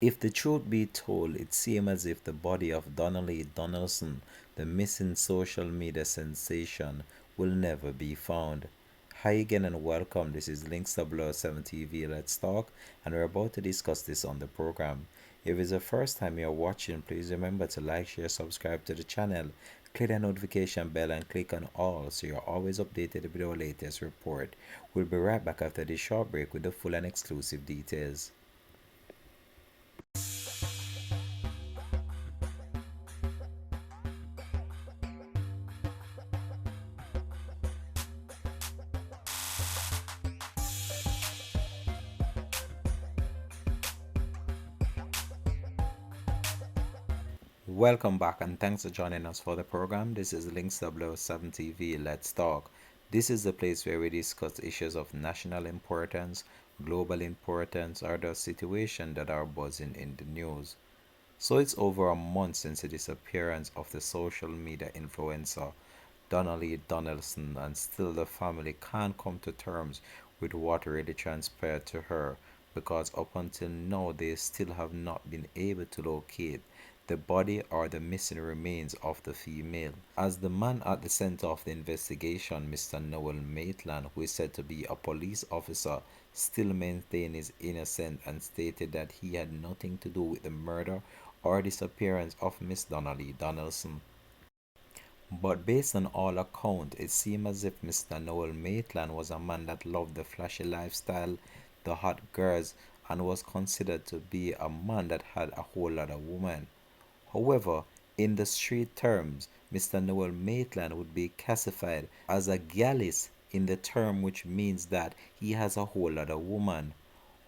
If the truth be told, it seemed as if the body of Donna Lee Donaldson, the missing social media sensation, will never be found. Hi again and welcome. This is Links007 TV. Let's talk, and we're about to discuss this on the program. If it's the first time you're watching, please remember to like, share, subscribe to the channel, click the notification bell, and click on all so you're always updated with our latest report. We'll be right back after this short break with the full and exclusive details. Welcome back and thanks for joining us for the program. This is Links007 TV. Let's talk. This is the place where we discuss issues of national importance, global importance, or the situation that are buzzing in the news. So it's over a month since the disappearance of the social media influencer Donna Lee Donaldson, and still the family can't come to terms with what really transpired to her, because up until now they still have not been able to locate the body or the missing remains of the female. As the man at the center of the investigation, Mr. Noel Maitland, who is said to be a police officer, still maintained his innocence and stated that he had nothing to do with the murder or disappearance of Miss Donna Lee Donaldson. But based on all accounts, it seemed as if Mr. Noel Maitland was a man that loved the flashy lifestyle, the hot girls, and was considered to be a man that had a whole lot of women. However, in the street terms, Mr. Noel Maitland would be classified as a gallus in the term, which means that he has a whole lot of women.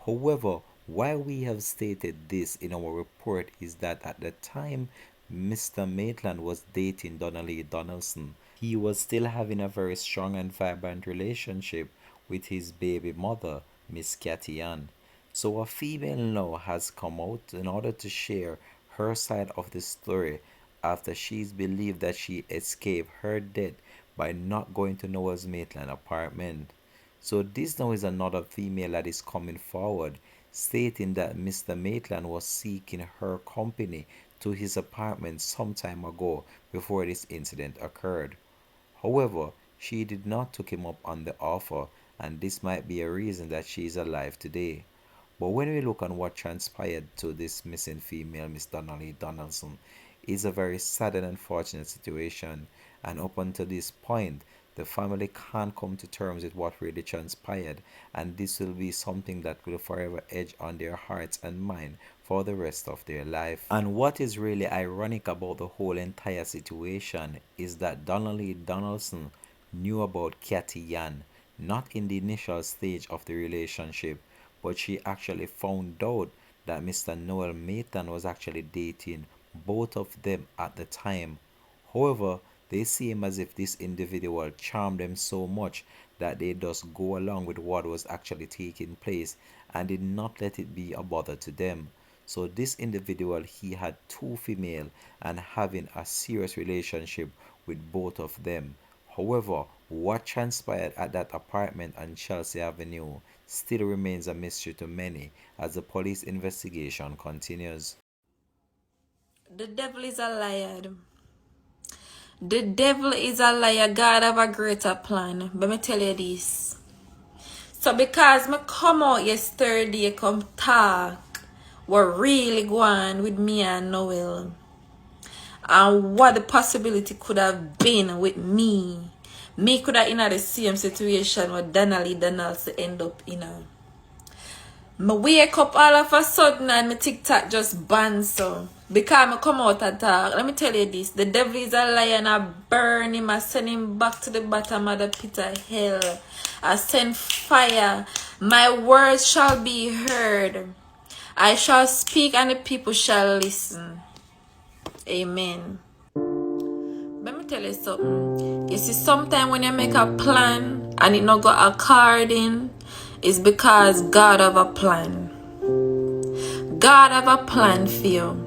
However, why we have stated this in our report is that at the time Mr. Maitland was dating Donna Lee Donaldson, he was still having a very strong and vibrant relationship with his baby mother, Miss Kaitlyn. So a female now has come out in order to share her side of the story after she's believed that she escaped her death by not going to Noah's Maitland apartment. So this now is another female that is coming forward stating that Mr. Maitland was seeking her company to his apartment some time ago before this incident occurred. However, she did not take him up on the offer, and this might be a reason that she is alive today. But when we look on what transpired to this missing female, Miss Donna Lee Donaldson, it's a very sad and unfortunate situation, and up until this point, the family can't come to terms with what really transpired, and this will be something that will forever edge on their hearts and mind for the rest of their life. And what is really ironic about the whole entire situation is that Donna Lee Donaldson knew about Kaitlyn, not in the initial stage of the relationship, but she actually found out that Mr. Noel Maitland was actually dating both of them at the time. However, they seem as if this individual charmed them so much that they just go along with what was actually taking place and did not let it be a bother to them. So this individual, he had two female and having a serious relationship with both of them. However, what transpired at that apartment on Chelsea Avenue still remains a mystery to many as the police investigation continues. The devil is a liar. The devil is a liar. God have a greater plan. But me tell you this. So because me come out yesterday, come talk what really going with me and Noel, and what the possibility could have been with me. Me could have in the same situation where Donna Lee Donaldson end up in. Me wake up all of a sudden and my TikTok just banned so. Because I come out and talk. Let me tell you this. The devil is a liar and I burn him. I send him back to the bottom of the pit of hell. I send fire. My words shall be heard. I shall speak and the people shall listen. Amen. Let me tell you something. You see, sometimes when you make a plan and it not go according, it's because God have a plan. God have a plan for you.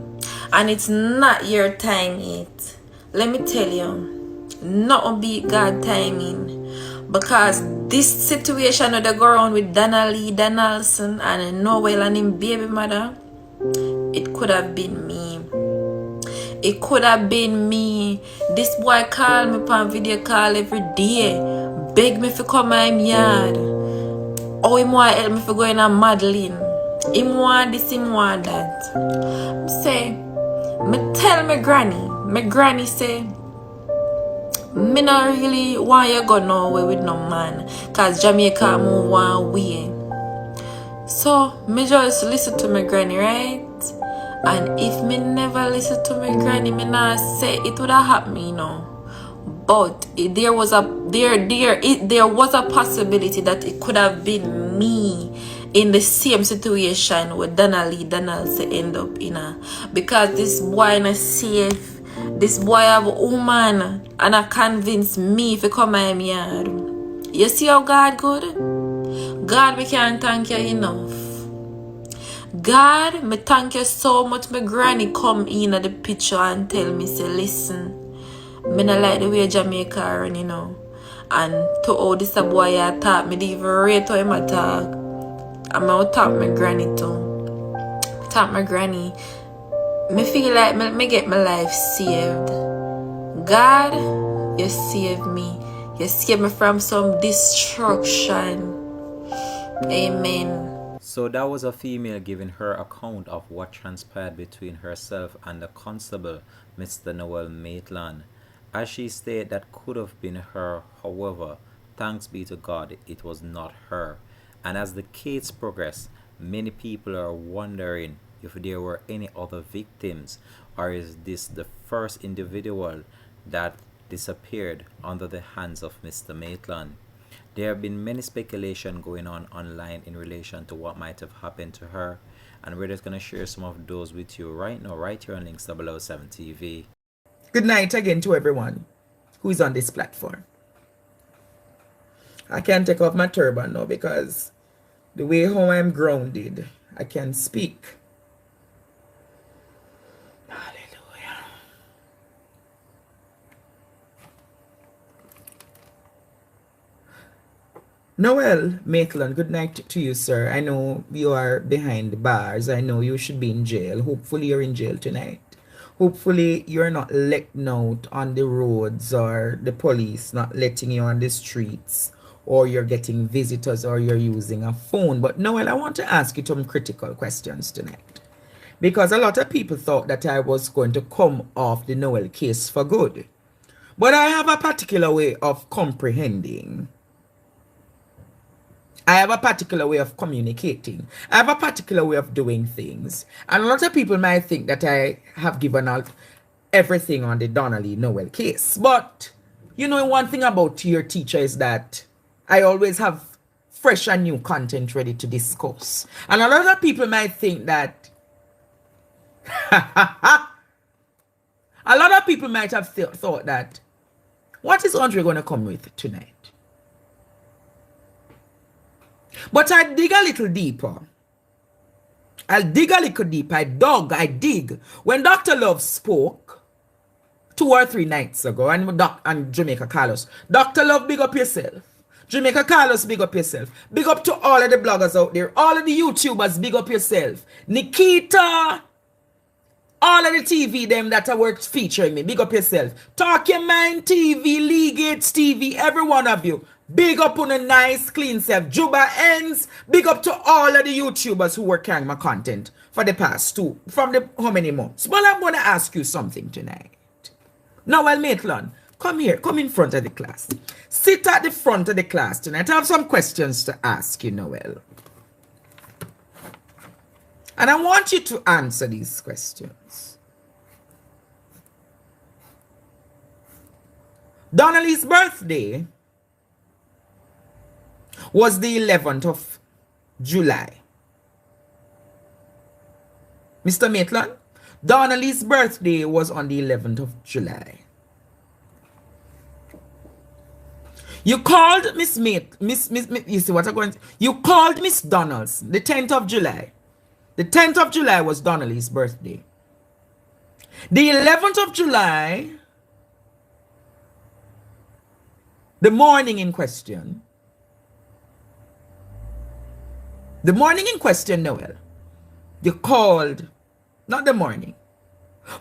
And it's not your time yet. Let me tell you. Not be God timing. Because this situation that they go around with Donna Lee Donaldson and Noel and him baby mother, It could have been me. It could have been me. This boy call me on video call every day. Beg me to come my yard. Oh, him want help me for going to Madeline. Him want this, him want that. Say, me tell my granny. My granny say, me not really want you go nowhere with no man. Cause Jamaica move one way. So, me just listen to my granny, right? And if me never listen to my granny, me not say it would have happened, you know. But there was a possibility that it could have been me in the same situation where Donna Lee say end up in a, because this boy not safe. This boy have a woman and I convince me to come my yard. You see how God good? God, we can't thank you enough. God, me thank you so much. My granny come in at the picture and tell me, say, listen, me not like the way Jamaica run, you know. And to all this a boy I talk, me even rate how him a talk. And I talk my granny too. Talk my granny. Me feel like me get my life saved. God, you saved me. You saved me from some destruction. Amen. So that was a female giving her account of what transpired between herself and the constable, Mr. Noel Maitland. As she stated, that could have been her, however, thanks be to God, it was not her. And as the case progressed, many people are wondering if there were any other victims, or is this the first individual that disappeared under the hands of Mr. Maitland. There have been many speculation going on online in relation to what might have happened to her, and we're just going to share some of those with you right now, right here on Links 007 TV. Good night again to everyone who is on this platform. I can't take off my turban now because the way how I'm grounded, I can speak. Hallelujah. Noel Maitland, good night to you, sir. I know you are behind the bars. I know you should be in jail. Hopefully you're in jail tonight. Hopefully you're not let out on the roads, or the police not letting you on the streets, or you're getting visitors, or you're using a phone. But Noel, I want to ask you some critical questions tonight, because a lot of people thought that I was going to come off the Noel case for good. But I have a particular way of comprehending. I have a particular way of communicating. I have a particular way of doing things. And a lot of people might think that I have given out everything on the Donna Lee Noel case. But, you know, one thing about your teacher is that I always have fresh and new content ready to discuss. And a lot of people might think that... a lot of people might have thought that, what is Andre going to come with tonight? But I dig a little deeper. I'll dig a little deeper. I dig. When Dr. Love spoke 2 or 3 nights ago, and Jamaica Carlos, Dr. Love, big up yourself. Jamaica Carlos, big up yourself. Big up to all of the bloggers out there. All of the YouTubers, big up yourself. Nikita, all of the TV them that are work featuring me, big up yourself. Talk Your Mind TV, League Gates TV, every one of you. Big up on a nice, clean self. Juba Ends. Big up to all of the YouTubers who were carrying my content for the past how many months. Well, I'm going to ask you something tonight. Noel Maitland, come here. Come in front of the class. Sit at the front of the class tonight. I have some questions to ask you, Noel. And I want you to answer these questions. Donna Lee's birthday was the 11th of July. Mr. Maitland, Donna Lee's birthday was on the 11th of July. You called you see what I'm going to, you called Miss Donald's the 10th of July. The 10th of July was Donna Lee's birthday. The 11th of July, the morning in question, Noel, you called Not the morning.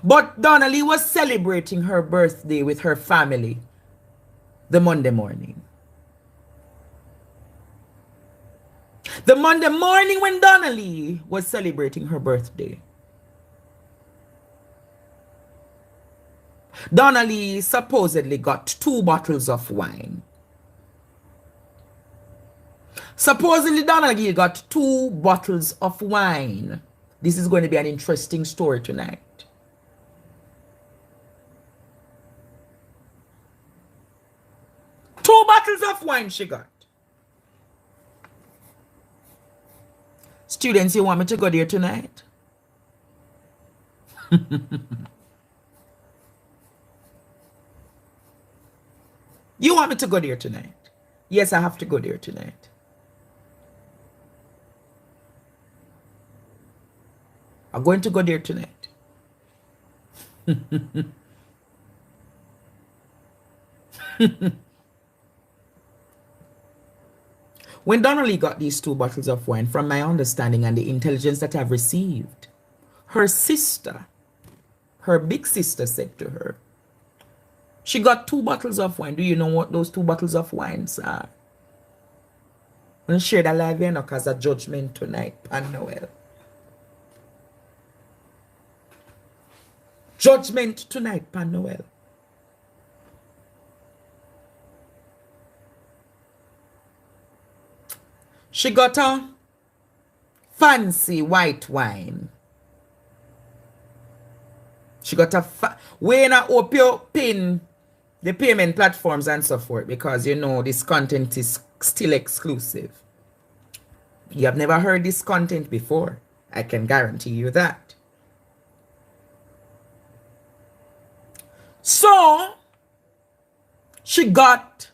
But Donna Lee was celebrating her birthday with her family the Monday morning. The Monday morning when Donna Lee was celebrating her birthday, Donna Lee supposedly got 2 bottles of wine. Supposedly Donna Lee got 2 bottles of wine. This is going to be an interesting story tonight. 2 bottles of wine she got. Students, you want me to go there tonight? You want me to go there tonight? Yes, I have to go there tonight. I'm going to go there tonight. When Donna Lee got these 2 bottles of wine, from my understanding and the intelligence that I've received, her sister, her big sister, said to her, she got 2 bottles of wine. Do you know what those 2 bottles of wines are? I'm going to share that live here as a judgment tonight, Pan Noel. Judgment tonight, Pan Noel. She got a fancy white wine. She got a when I hope you pin the payment platforms and so forth, because you know this content is still exclusive. You have never heard this content before. I can guarantee you that. So she got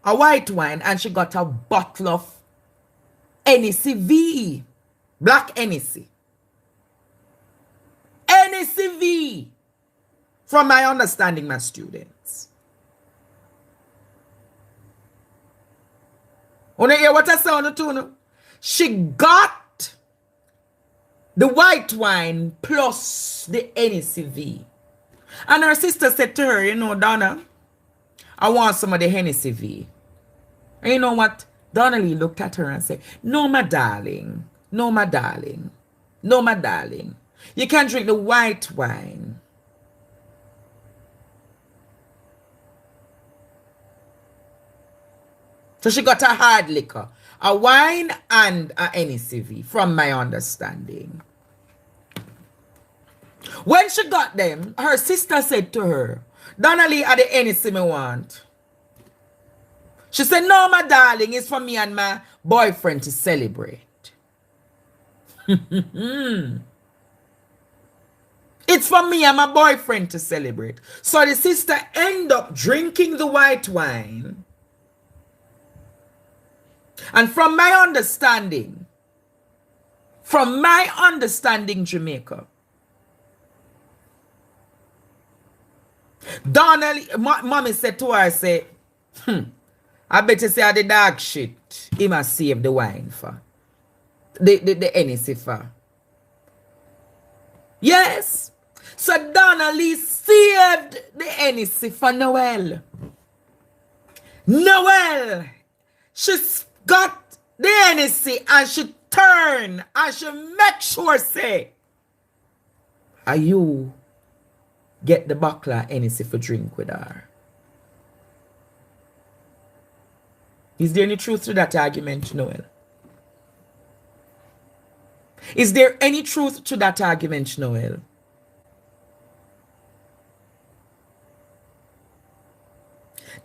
a white wine and she got a bottle of Hennessy V. Black Hennessy. Hennessy V. From my understanding, my students. Wanna hear what I say on the tune? She got the white wine plus the Hennessy V. And her sister said to her, you know, Donna, I want some of the Hennessy V. And you know what? Donna Lee looked at her and said, no, my darling. No, my darling. No, my darling. You can't drink the white wine. So she got a hard liquor, a wine and a Hennessy V, from my understanding. When she got them, her sister said to her, Donna Lee, are the Hennessy me want? She said, no, my darling, it's for me and my boyfriend to celebrate. It's for me and my boyfriend to celebrate. So the sister ended up drinking the white wine. And from my understanding, Jamaica, Donna Lee, mommy said to her, say, I bet you say the dog shit. He must save the wine for. The Hennessy for. Yes. So Donna Lee saved the Hennessy for Noel. Noel. She got the Hennessy and she turn and she make sure say, are you get the buckler Hennessy for drink with her? Is there any truth to that argument, Noel? Is there any truth to that argument, Noel?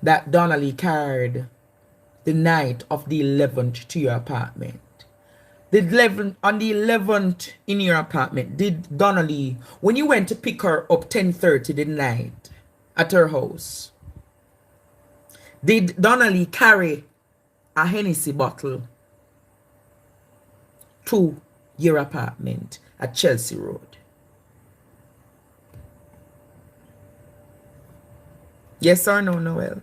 That Donna Lee carried the night of the 11th to your apartment. On the 11th in your apartment, did Donna Lee, when you went to pick her up 10:30 the night at her house, did Donna Lee carry a Hennessy bottle to your apartment at Chelsea Road? Yes or no, Noel?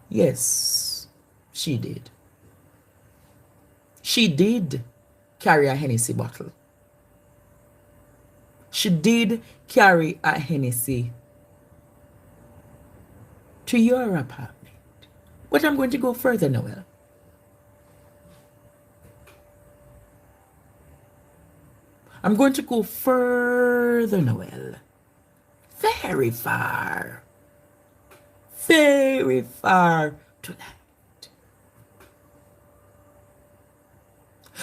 Yes, she did. She did carry a Hennessy bottle she did carry a Hennessy to your apartment. But I'm going to go further, Noel. I'm going to go further, Noel. Very far. Very far tonight.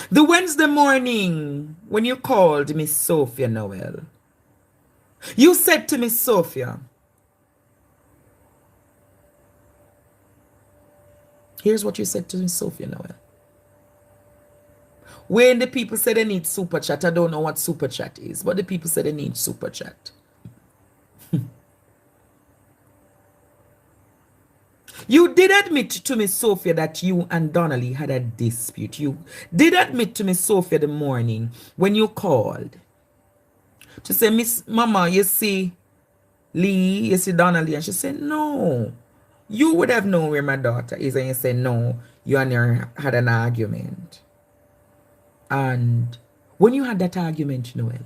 The Wednesday morning when you called Miss Sophia, Noel, you said to Miss Sophia, here's what you said to Miss Sophia, Noel. When the people said they need super chat, I don't know what super chat is, but the people said they need super chat. You did admit to Miss Sophia that you and Donna Lee had a dispute. You did admit to Miss Sophia the morning when you called to say, Miss Mama, you see Lee, you see Donna Lee, and she said, no. You would have known where my daughter is, and you said, no, you and her had an argument. And when you had that argument, Noel,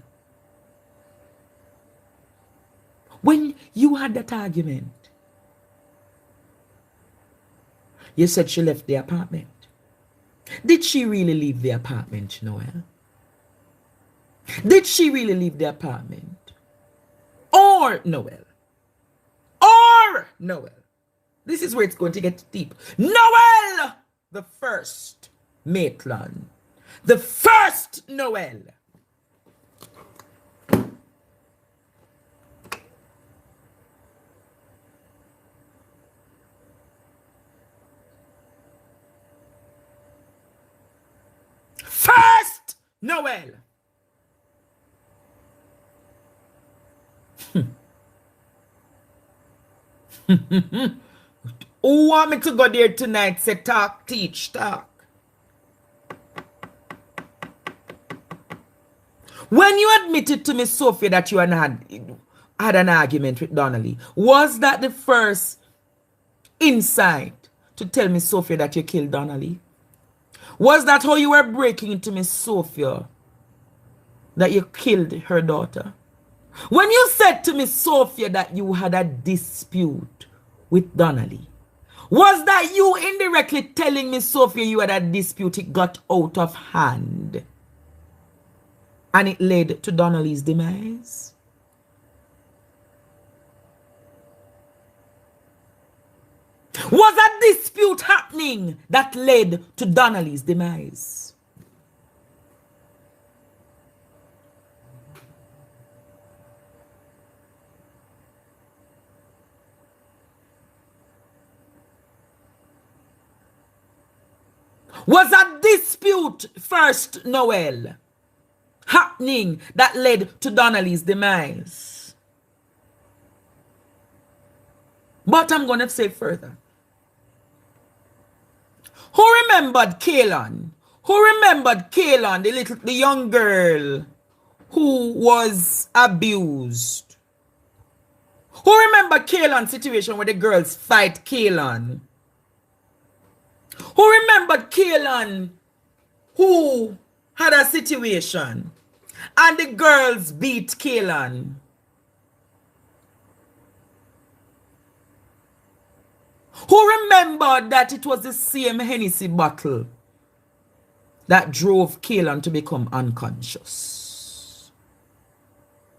when you had that argument, you said she left the apartment. Did she really leave the apartment, Noel? Did she really leave the apartment? Or Noel? Or Noel? This is where it's going to get deep. Noel! The first Maitland. The first Noel. First Noel. Who want me to go there tonight? Say talk, teach, talk. When you admitted to Miss Sophia that you had an argument with Donna Lee, was that the first insight to tell Miss Sophia that you killed Donna Lee? Was that how you were breaking into Miss Sophia that you killed her daughter? When you said to Miss Sophia that you had a dispute with Donna Lee, was that you indirectly telling Miss Sophia you had a dispute, it got out of hand, and it led to Donna Lee's demise? Was a dispute happening that led to Donna Lee's demise? Was a dispute first, Noel, happening that led to Donna Lee's demise? But I'm going to say further. Who remembered Kaitlyn? Who remembered Kaitlyn, the young girl who was abused? Who remembered Kaitlyn's situation where the girls fight Kaitlyn? Who remembered Kaitlyn who had a situation and the girls beat Kaitlyn? Who remembered that it was the same Hennessy bottle that drove Kaitlyn to become unconscious?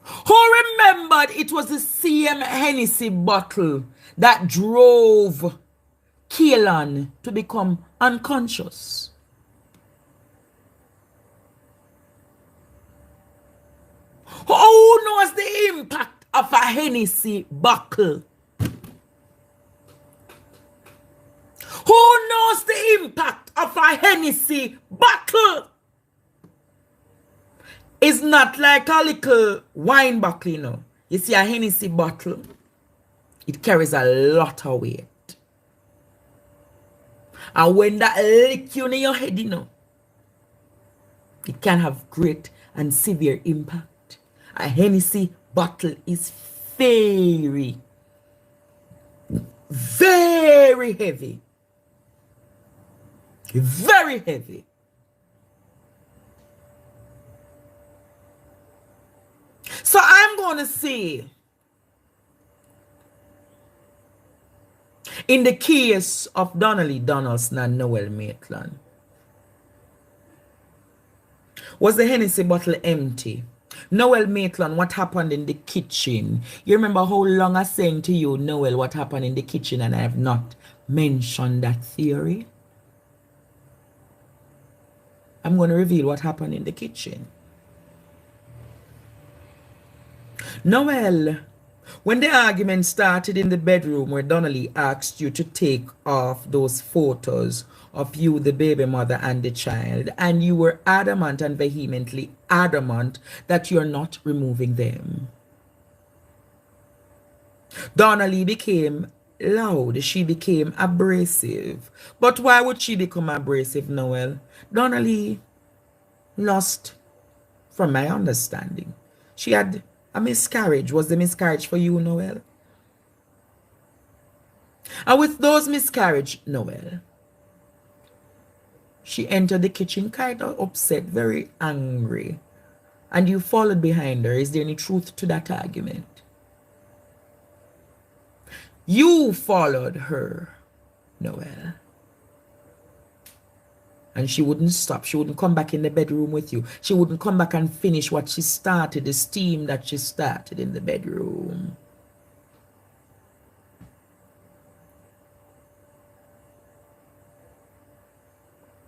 Who remembered it was the same Hennessy bottle that drove Kaitlyn to become unconscious? Who knows the impact of a Hennessy bottle? Who knows the impact of a Hennessy bottle? It's not like a little wine bottle, you know. You see, a Hennessy bottle, it carries a lot of weight. And when that lick you in your head, you know, it can have great and severe impact. A Hennessy bottle is very, very heavy. Very heavy. So want to say, in the case of Donna Lee Donaldson and Noel Maitland, was the Hennessy bottle empty? Noel Maitland, what happened in the kitchen? You remember how long I saying to you, Noel, what happened in the kitchen, and I have not mentioned that theory? I'm going to reveal what happened in the kitchen. Noel, when the argument started in the bedroom where Donna Lee asked you to take off those photos of you, the baby mother, and the child, and you were adamant and vehemently adamant that you're not removing them, Donna Lee became loud. She became abrasive. But why would she become abrasive, Noel? Donna Lee lost, from my understanding, she had a miscarriage. Was the miscarriage for you, Noel? And with those miscarriage, Noel, she entered the kitchen kind of upset, very angry, and you followed behind her. Is there any truth to that argument? You followed her, Noel, and she wouldn't stop. She wouldn't come back in the bedroom with you. She wouldn't come back and finish what she started, the steam that she started in the bedroom.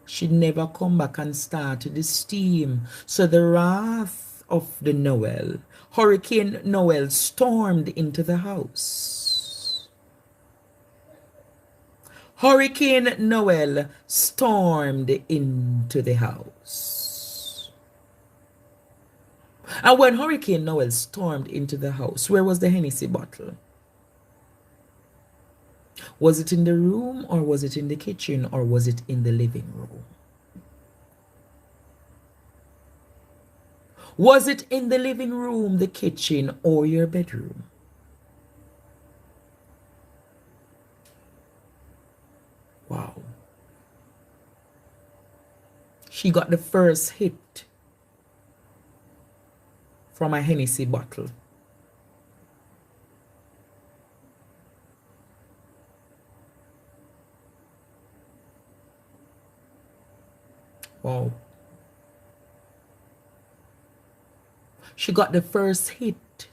She'd never come back and start the steam. So the wrath of the Noel, Hurricane Noel, stormed into the house. Hurricane Noel stormed into the house. And when Hurricane Noel stormed into the house, where was the Hennessy bottle? Was it in the room, or was it in the kitchen, or was it in the living room? Was it in the living room, the kitchen, or your bedroom? Wow. She got the first hit from a Hennessy bottle. Wow. She got the first hit,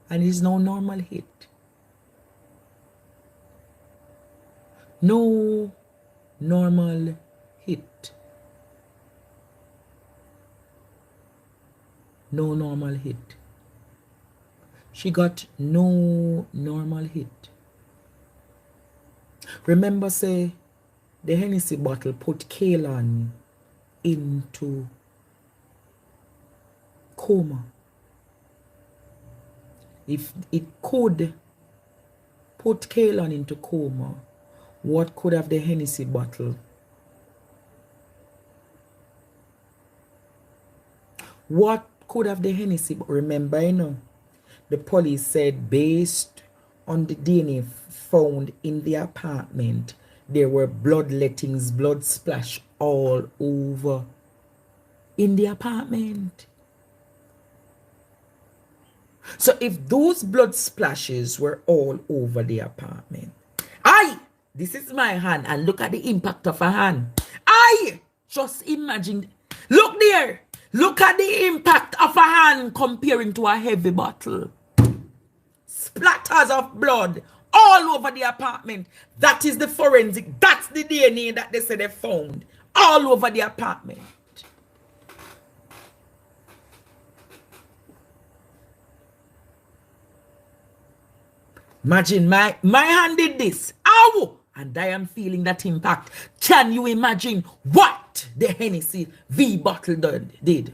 and it's no normal hit. No normal hit. No normal hit. She got no normal hit. Remember, say, the Hennessy bottle put Kaitlyn into coma. If it could put Kaitlyn into coma, what could have the Hennessy bottle? What could have the Hennessy? Remember, you know, the police said based on the DNA found in the apartment, there were bloodlettings, blood splash all over in the apartment. So if those blood splashes were all over the apartment, this is my hand, and look at the impact of a hand. Just imagine, look there, look at the impact of a hand comparing to a heavy bottle. Splatters of blood all over the apartment. That is the forensic, that's the DNA that they said they found all over the apartment. Imagine my hand did this. Ow! And I am feeling that impact. Can you imagine what the Hennessy V bottle did?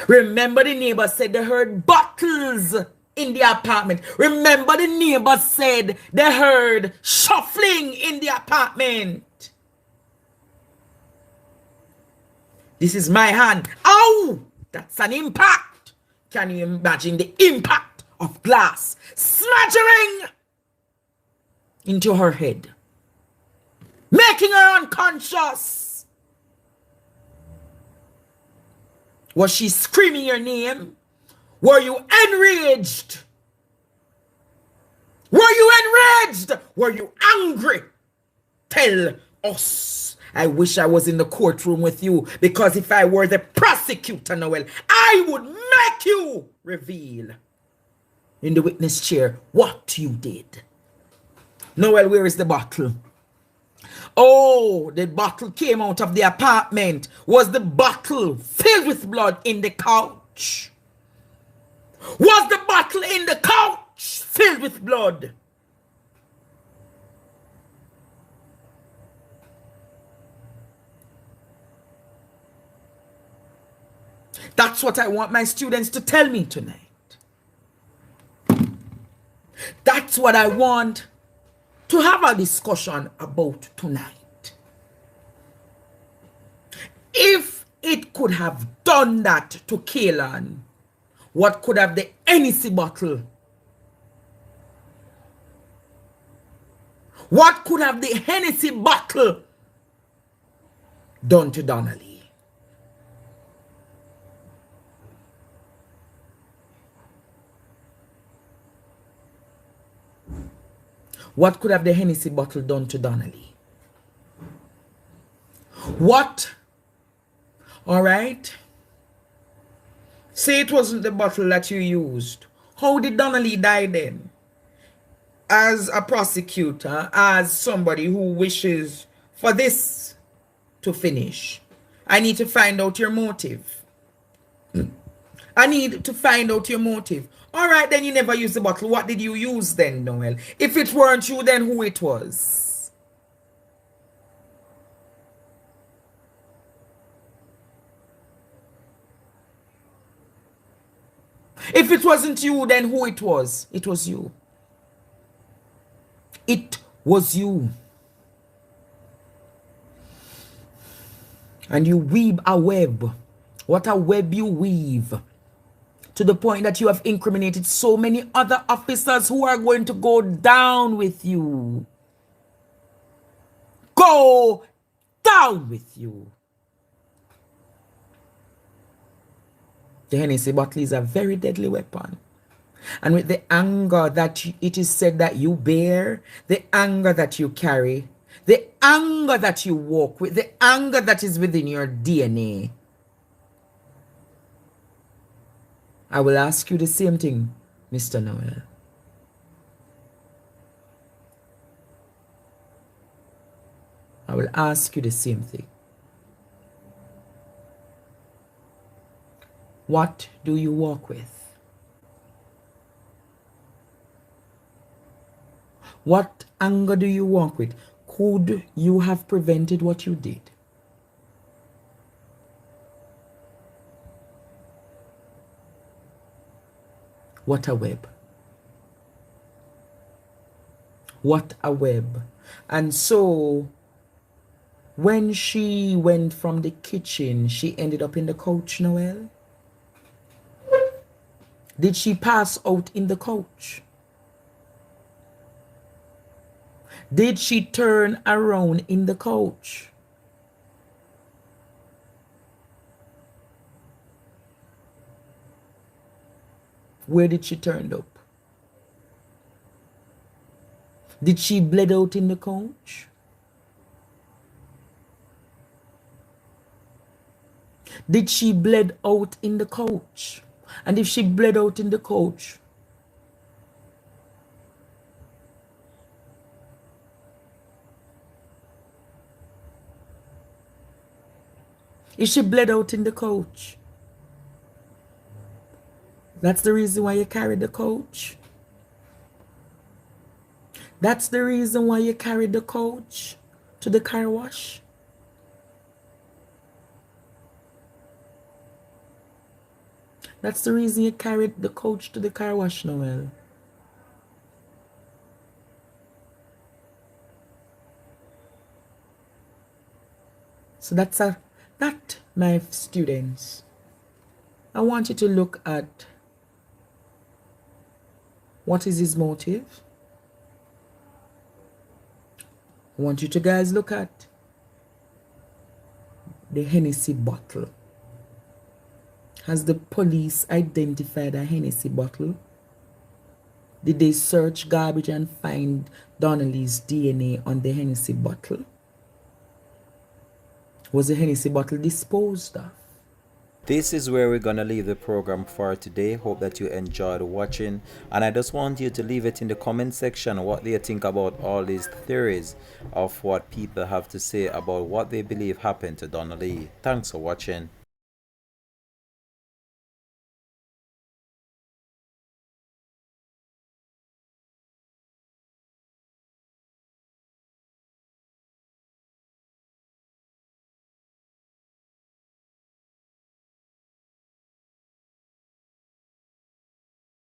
Remember, the neighbors said they heard bottles in the apartment. Remember, the neighbors said they heard shuffling in the apartment. This is my hand. Ow! That's an impact. Can you imagine the impact of glass smattering into her head, making her unconscious? Was she screaming your name? Were you enraged? Were you enraged? Were you angry? Tell us. I wish I was in the courtroom with you, because if I were the prosecutor, Noel, I would make you reveal in the witness chair what you did. Noel, where is the bottle? Oh, the bottle came out of the apartment. Was the bottle filled with blood in the couch? Was the bottle in the couch filled with blood? That's what I want my students to tell me tonight. That's what I want to have a discussion about tonight. If it could have done that to Kaitlyn, what could have the Hennessy bottle? What could have the Hennessy bottle done to Donna Lee? What could have the Hennessy bottle done to Donna Lee? What? All right. Say it wasn't the bottle that you used. How did Donna Lee die then? As a prosecutor, as somebody who wishes for this to finish, I need to find out your motive. I need to find out your motive. All right, then you never used the bottle. What did you use then, Noel? If it weren't you, then who it was? If it wasn't you, then who it was? It was you. It was you. And you weave a web. What a web you weave. To the point that you have incriminated so many other officers who are going to go down with you. Go down with you. The Hennessy bottle is a very deadly weapon. And with the anger that it is said that you bear, the anger that you carry, the anger that you walk with, the anger that is within your DNA, I will ask you the same thing, Mr. Noel. I will ask you the same thing. What do you walk with? What anger do you walk with? Could you have prevented what you did? What a web. What a web. And so, when she went from the kitchen, she ended up in the couch, Noel? Did she pass out in the couch? Did she turn around in the couch? Where did she turn up? Did she bleed out in the couch? Did she bleed out in the couch? And if she bled out in the couch, if she bled out in the couch, that's the reason why you carried the couch. That's the reason why you carried the couch to the car wash. That's the reason you carried the couch to the car wash, Noel. So that, my students, I want you to look at what is his motive. I want you to guys look at the Hennessy bottle. Has the police identified a Hennessy bottle? Did they search garbage and find Donna Lee's DNA on the Hennessy bottle? Was the Hennessy bottle disposed of? This is where we're gonna leave the program for today. Hope that you enjoyed watching, and I just want you to leave it in the comment section what they think about all these theories of what people have to say about what they believe happened to Donna Lee. Thanks for watching.